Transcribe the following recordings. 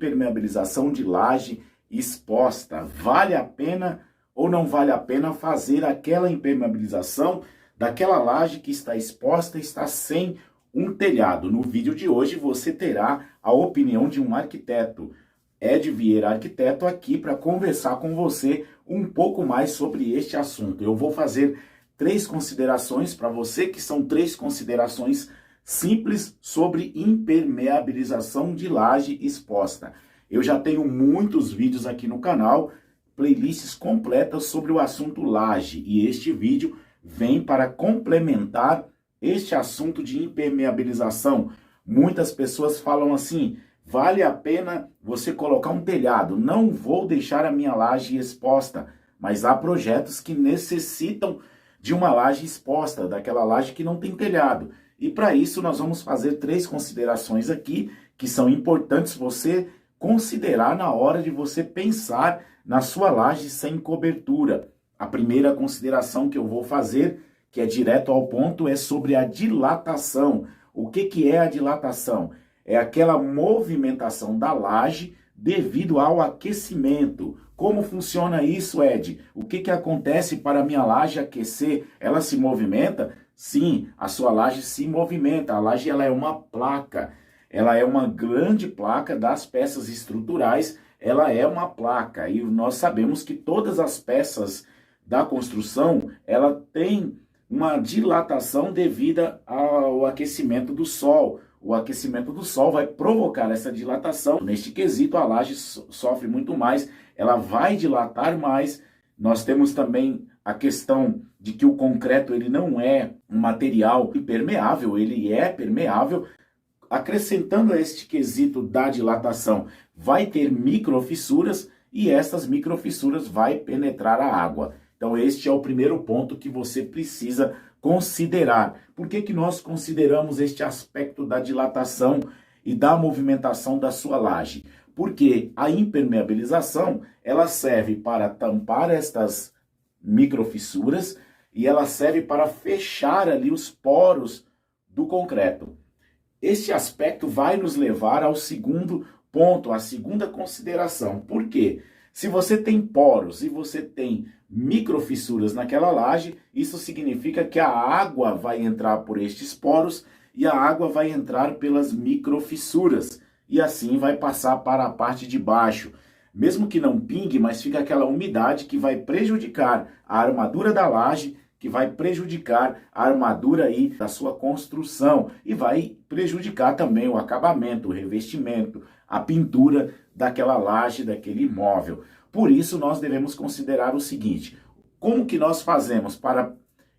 impermeabilização de laje exposta. Vale a pena ou não vale a pena fazer aquela impermeabilização daquela laje que está exposta, está sem um telhado? No vídeo de hoje você terá a opinião de um arquiteto, Ed Vieira Arquiteto, aqui para conversar com você um pouco mais sobre este assunto. Eu vou fazer 3 considerações para você, que são 3 considerações simples sobre impermeabilização de laje exposta. Eu já tenho muitos vídeos aqui no canal, playlists completas sobre o assunto laje, e este vídeo vem para complementar este assunto de impermeabilização. Muitas pessoas falam assim: vale a pena você colocar um telhado? Não vou deixar a minha laje exposta. Mas há projetos que necessitam de uma laje exposta, daquela laje que não tem telhado. E para isso nós vamos fazer 3 considerações aqui que são importantes você considerar na hora de você pensar na sua laje sem cobertura. A primeira consideração que eu vou fazer, que é direto ao ponto, é sobre a dilatação. O que é a dilatação? É aquela movimentação da laje devido ao aquecimento. Como funciona isso, Ed? O que acontece para a minha laje aquecer? Ela se movimenta? Sim, a sua laje se movimenta. A laje ela é uma placa. Ela é uma grande placa das peças estruturais. Ela é uma placa. E nós sabemos que todas as peças da construção, ela tem uma dilatação devida ao aquecimento do sol. O aquecimento do sol vai provocar essa dilatação. Neste quesito, a laje sofre muito mais, ela vai dilatar mais. Nós temos também a questão de que o concreto ele não é um material impermeável, ele é permeável. Acrescentando a este quesito da dilatação, vai ter microfissuras e essas microfissuras vai penetrar a água. Então este é o primeiro ponto que você precisa considerar. Por que nós consideramos este aspecto da dilatação e da movimentação da sua laje? Porque a impermeabilização, ela serve para tampar estas microfissuras e ela serve para fechar ali os poros do concreto. Este aspecto vai nos levar ao segundo ponto, à segunda consideração. Por quê? Se você tem poros e você tem microfissuras naquela laje, isso significa que a água vai entrar por estes poros e a água vai entrar pelas microfissuras e assim vai passar para a parte de baixo. Mesmo que não pingue, mas fica aquela umidade que vai prejudicar a armadura da laje, que vai prejudicar a armadura aí da sua construção e vai prejudicar também o acabamento, o revestimento, a pintura daquela laje, daquele imóvel. Por isso nós devemos considerar o seguinte: como que nós fazemos para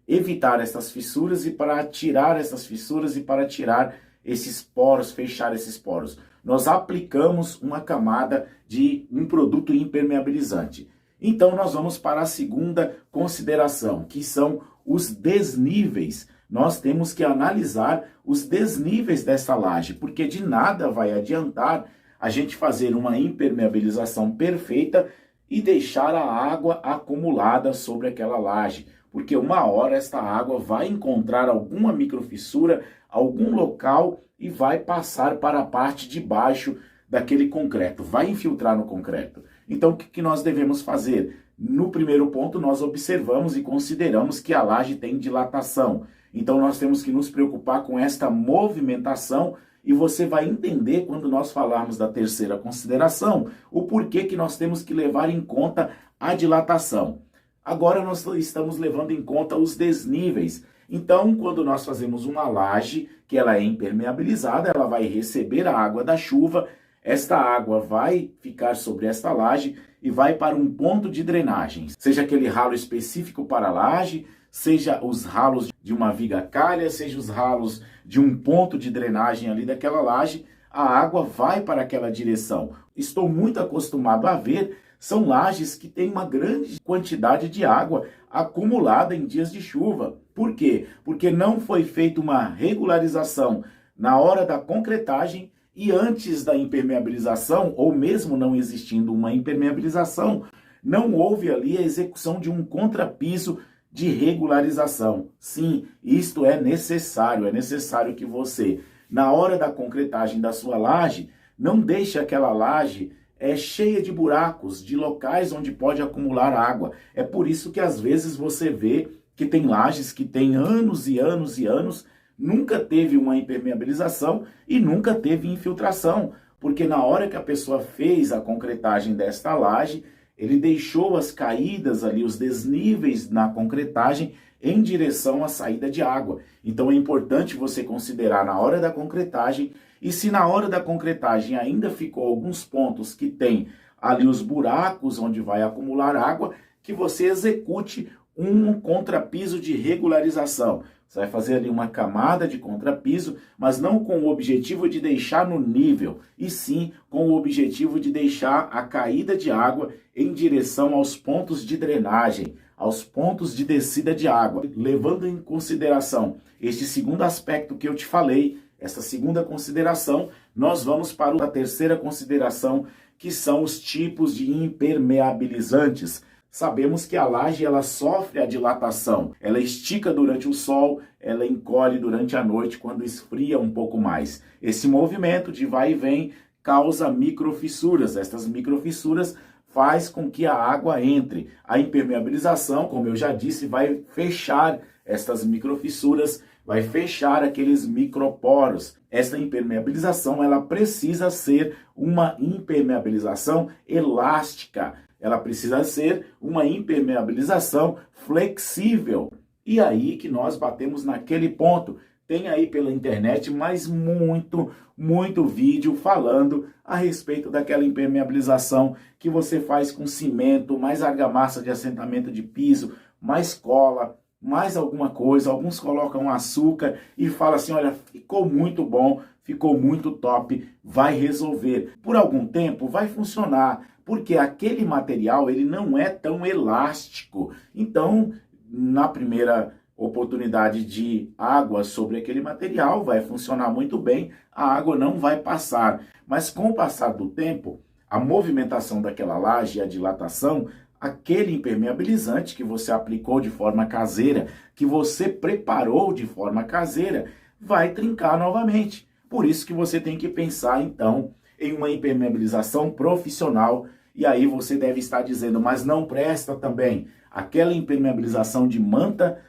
evitar essas fissuras e para tirar essas fissuras e para tirar esses poros, fechar esses poros? Nós aplicamos uma camada de um produto impermeabilizante. Então nós vamos para a segunda consideração, que são os desníveis. Nós temos que analisar os desníveis dessa laje, porque de nada vai adiantar a gente fazer uma impermeabilização perfeita e deixar a água acumulada sobre aquela laje, porque uma hora esta água vai encontrar alguma microfissura, algum local e vai passar para a parte de baixo daquele concreto, vai infiltrar no concreto. Então o que nós devemos fazer? No primeiro ponto nós observamos e consideramos que a laje tem dilatação. Então nós temos que nos preocupar com esta movimentação e você vai entender quando nós falarmos da terceira consideração o porquê que nós temos que levar em conta a dilatação. Agora nós estamos levando em conta os desníveis. Então, quando nós fazemos uma laje que ela é impermeabilizada, ela vai receber a água da chuva, esta água vai ficar sobre esta laje e vai para um ponto de drenagem, seja aquele ralo específico para a laje, seja os ralos de uma viga calha, seja os ralos de um ponto de drenagem ali daquela laje, a água vai para aquela direção. Estou muito acostumado a ver, são lajes que têm uma grande quantidade de água acumulada em dias de chuva. Por quê? Porque não foi feita uma regularização na hora da concretagem e antes da impermeabilização, ou mesmo não existindo uma impermeabilização, não houve ali a execução de um contrapiso de regularização. Sim, isto é necessário que você, na hora da concretagem da sua laje, não deixe aquela laje cheia de buracos, de locais onde pode acumular água. É por isso que às vezes você vê que tem lajes que tem anos e anos e anos, nunca teve uma impermeabilização e nunca teve infiltração, porque na hora que a pessoa fez a concretagem desta laje, ele deixou as caídas ali, os desníveis na concretagem em direção à saída de água. Então é importante você considerar na hora da concretagem, e se na hora da concretagem ainda ficou alguns pontos que tem ali os buracos onde vai acumular água, que você execute um contrapiso de regularização. Você vai fazer ali uma camada de contrapiso, mas não com o objetivo de deixar no nível, e sim com o objetivo de deixar a caída de água em direção aos pontos de drenagem, aos pontos de descida de água. Levando em consideração este segundo aspecto que eu te falei, essa segunda consideração, nós vamos para a terceira consideração, que são os tipos de impermeabilizantes. Sabemos que a laje ela sofre a dilatação, ela estica durante o sol, ela encolhe durante a noite quando esfria um pouco mais. Esse movimento de vai e vem causa microfissuras. Estas microfissuras faz com que a água entre. A impermeabilização, como eu já disse, vai fechar estas microfissuras, vai fechar aqueles microporos. Esta impermeabilização ela precisa ser uma impermeabilização elástica. Ela precisa ser uma impermeabilização flexível. E aí que nós batemos naquele ponto. Tem aí pela internet mais muito vídeo falando a respeito daquela impermeabilização que você faz com cimento, mais argamassa de assentamento de piso, mais cola, mais alguma coisa. Alguns colocam açúcar e falam assim, olha, ficou muito bom, ficou muito top, vai resolver. Por algum tempo vai funcionar, porque aquele material ele não é tão elástico. Então, na primeira oportunidade de água sobre aquele material, vai funcionar muito bem, a água não vai passar. Mas com o passar do tempo, a movimentação daquela laje e a dilatação, aquele impermeabilizante que você aplicou de forma caseira, que você preparou de forma caseira, vai trincar novamente. Por isso que você tem que pensar, então, em uma impermeabilização profissional. E aí você deve estar dizendo, mas não presta também. Aquela impermeabilização de manta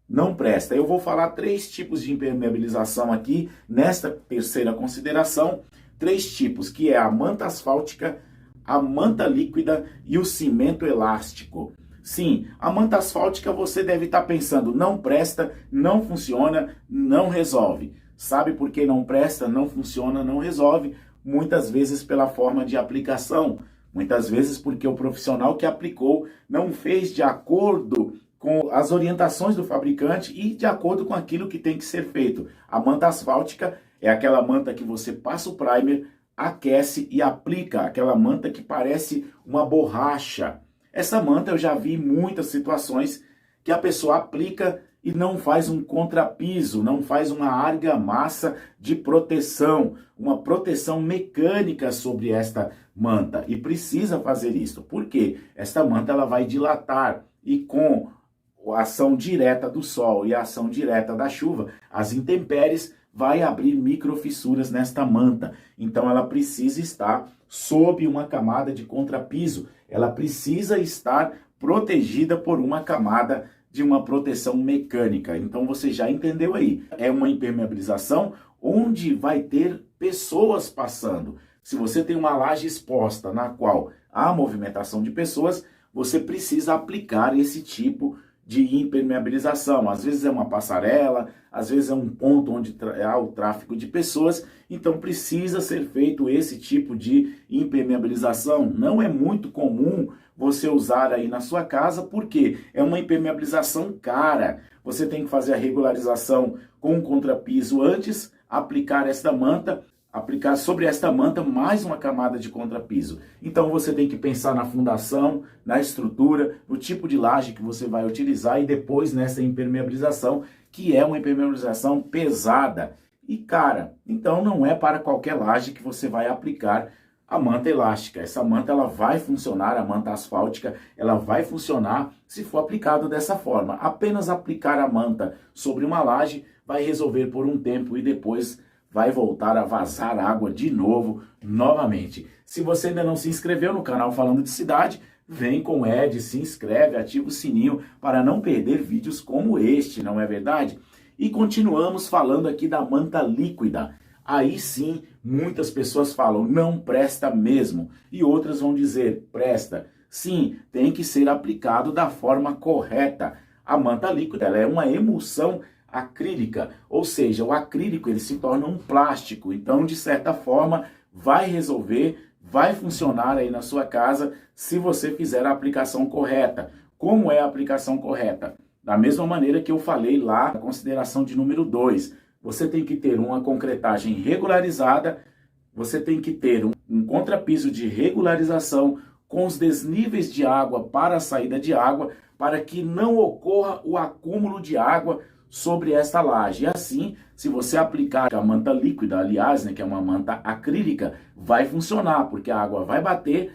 não presta. Eu vou falar 3 tipos de impermeabilização aqui, nesta terceira consideração. 3 tipos, que é a manta asfáltica, a manta líquida e o cimento elástico. Sim, a manta asfáltica você deve estar pensando, não presta, não funciona, não resolve. Sabe por que não presta, não funciona, não resolve? Muitas vezes pela forma de aplicação. Muitas vezes porque o profissional que aplicou não fez de acordo com as orientações do fabricante e de acordo com aquilo que tem que ser feito. A manta asfáltica é aquela manta que você passa o primer, aquece e aplica, aquela manta que parece uma borracha. Essa manta eu já vi em muitas situações que a pessoa aplica e não faz um contrapiso, não faz uma argamassa de proteção, uma proteção mecânica sobre esta manta. E precisa fazer isso. Por quê? Esta manta ela vai dilatar e com a ação direta do sol e a ação direta da chuva, as intempéries vai abrir microfissuras nesta manta. Então ela precisa estar sob uma camada de contrapiso. Ela precisa estar protegida por uma camada de uma proteção mecânica. Então você já entendeu aí. É uma impermeabilização onde vai ter pessoas passando. Se você tem uma laje exposta na qual há movimentação de pessoas, você precisa aplicar esse tipo de impermeabilização. Às vezes é uma passarela, às vezes é um ponto onde há o tráfego de pessoas, então precisa ser feito esse tipo de impermeabilização. Não é muito comum você usar aí na sua casa, porque é uma impermeabilização cara. Você tem que fazer a regularização com o contrapiso antes, aplicar esta manta, aplicar sobre esta manta mais uma camada de contrapiso. Então você tem que pensar na fundação, na estrutura, no tipo de laje que você vai utilizar e depois nessa impermeabilização, que é uma impermeabilização pesada e cara. Então não é para qualquer laje que você vai aplicar a manta elástica. Essa manta ela vai funcionar, a manta asfáltica, ela vai funcionar se for aplicado dessa forma. Apenas aplicar a manta sobre uma laje vai resolver por um tempo e depois vai voltar a vazar água de novo, novamente. Se você ainda não se inscreveu no canal Falando de Cidade, vem com o Ed, se inscreve, ativa o sininho para não perder vídeos como este, não é verdade? E continuamos falando aqui da manta líquida. Aí sim, muitas pessoas falam, não presta mesmo. E outras vão dizer, presta. Sim, tem que ser aplicado da forma correta. A manta líquida ela é uma emulsão acrílica, ou seja, o acrílico ele se torna um plástico. Então, de certa forma, vai resolver, vai funcionar aí na sua casa se você fizer a aplicação correta. Como é a aplicação correta? Da mesma maneira que eu falei lá na consideração de número 2. Você tem que ter uma concretagem regularizada, você tem que ter um contrapiso de regularização com os desníveis de água para a saída de água, para que não ocorra o acúmulo de água sobre esta laje. E assim, se você aplicar a manta líquida, aliás, que é uma manta acrílica, vai funcionar, porque a água vai bater,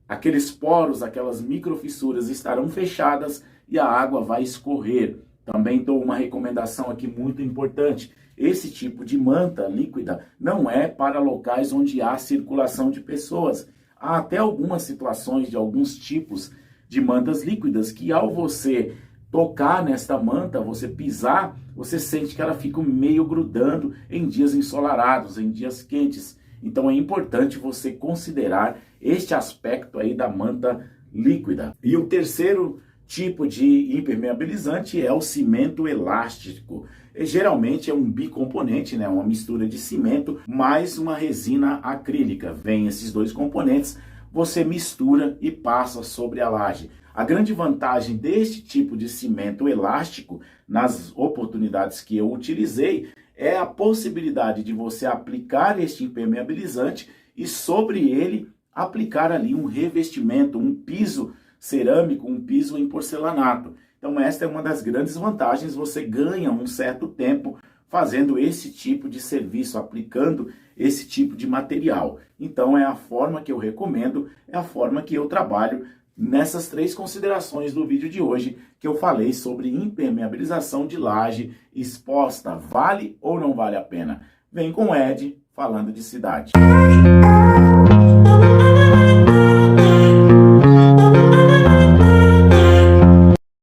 aqueles poros, aquelas microfissuras estarão fechadas e a água vai escorrer. Também dou uma recomendação aqui muito importante. Esse tipo de manta líquida não é para locais onde há circulação de pessoas. Há até algumas situações de alguns tipos de mantas líquidas que ao você tocar nesta manta, você pisar, você sente que ela fica meio grudando em dias ensolarados, em dias quentes. Então é importante você considerar este aspecto aí da manta líquida. E o terceiro tipo de impermeabilizante é o cimento elástico. Geralmente é um bicomponente, uma mistura de cimento mais uma resina acrílica. Vem esses dois componentes, você mistura e passa sobre a laje. A grande vantagem deste tipo de cimento elástico, nas oportunidades que eu utilizei, é a possibilidade de você aplicar este impermeabilizante e sobre ele aplicar ali um revestimento, um piso cerâmico, um piso em porcelanato. Então esta é uma das grandes vantagens, você ganha um certo tempo fazendo esse tipo de serviço, aplicando esse tipo de material. Então é a forma que eu recomendo, é a forma que eu trabalho nessas 3 considerações do vídeo de hoje, que eu falei sobre impermeabilização de laje exposta. Vale ou não vale a pena? Vem com o Ed, falando de cidade.